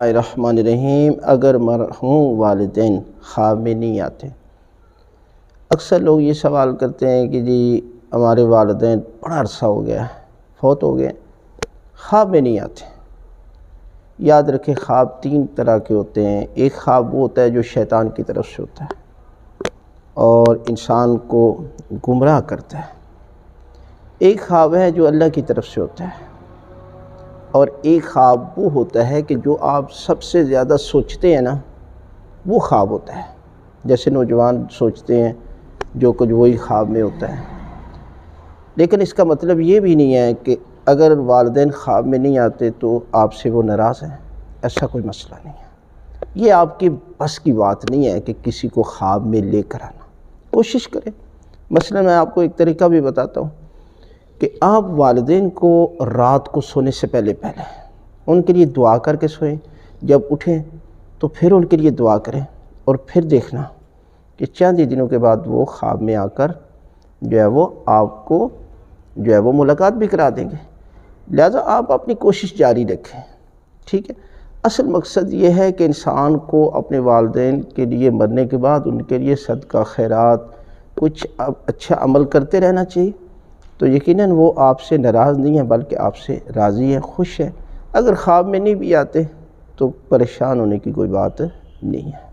الرحمن الرحیم۔ اگر مرحوم والدین خواب میں نہیں آتے، اکثر لوگ یہ سوال کرتے ہیں کہ جی ہمارے والدین بڑا عرصہ ہو گیا ہے، فوت ہو گئے، خواب میں نہیں آتے۔ یاد رکھیں، خواب تین طرح کے ہوتے ہیں۔ ایک خواب وہ ہوتا ہے جو شیطان کی طرف سے ہوتا ہے اور انسان کو گمراہ کرتا ہے۔ ایک خواب ہے جو اللہ کی طرف سے ہوتا ہے، اور ایک خواب وہ ہوتا ہے کہ جو آپ سب سے زیادہ سوچتے ہیں نا، وہ خواب ہوتا ہے۔ جیسے نوجوان سوچتے ہیں جو کچھ وہی خواب میں ہوتا ہے۔ لیکن اس کا مطلب یہ بھی نہیں ہے کہ اگر والدین خواب میں نہیں آتے تو آپ سے وہ ناراض ہیں، ایسا کوئی مسئلہ نہیں ہے۔ یہ آپ کی بس کی بات نہیں ہے کہ کسی کو خواب میں لے کر آنا۔ کوشش کریں۔ مثلا میں آپ کو ایک طریقہ بھی بتاتا ہوں کہ آپ والدین کو رات کو سونے سے پہلے ان کے لیے دعا کر کے سوئیں۔ جب اٹھیں تو پھر ان کے لیے دعا کریں، اور پھر دیکھنا کہ چند ہی دنوں کے بعد وہ خواب میں آ کر وہ آپ کو وہ ملاقات بھی کرا دیں گے۔ لہذا آپ اپنی کوشش جاری رکھیں، ٹھیک ہے۔ اصل مقصد یہ ہے کہ انسان کو اپنے والدین کے لیے مرنے کے بعد ان کے لیے صدقہ خیرات کچھ اچھا عمل کرتے رہنا چاہیے، تو یقیناً وہ آپ سے ناراض نہیں ہے بلکہ آپ سے راضی ہے، خوش ہے۔ اگر خواب میں نہیں بھی آتے تو پریشان ہونے کی کوئی بات نہیں ہے۔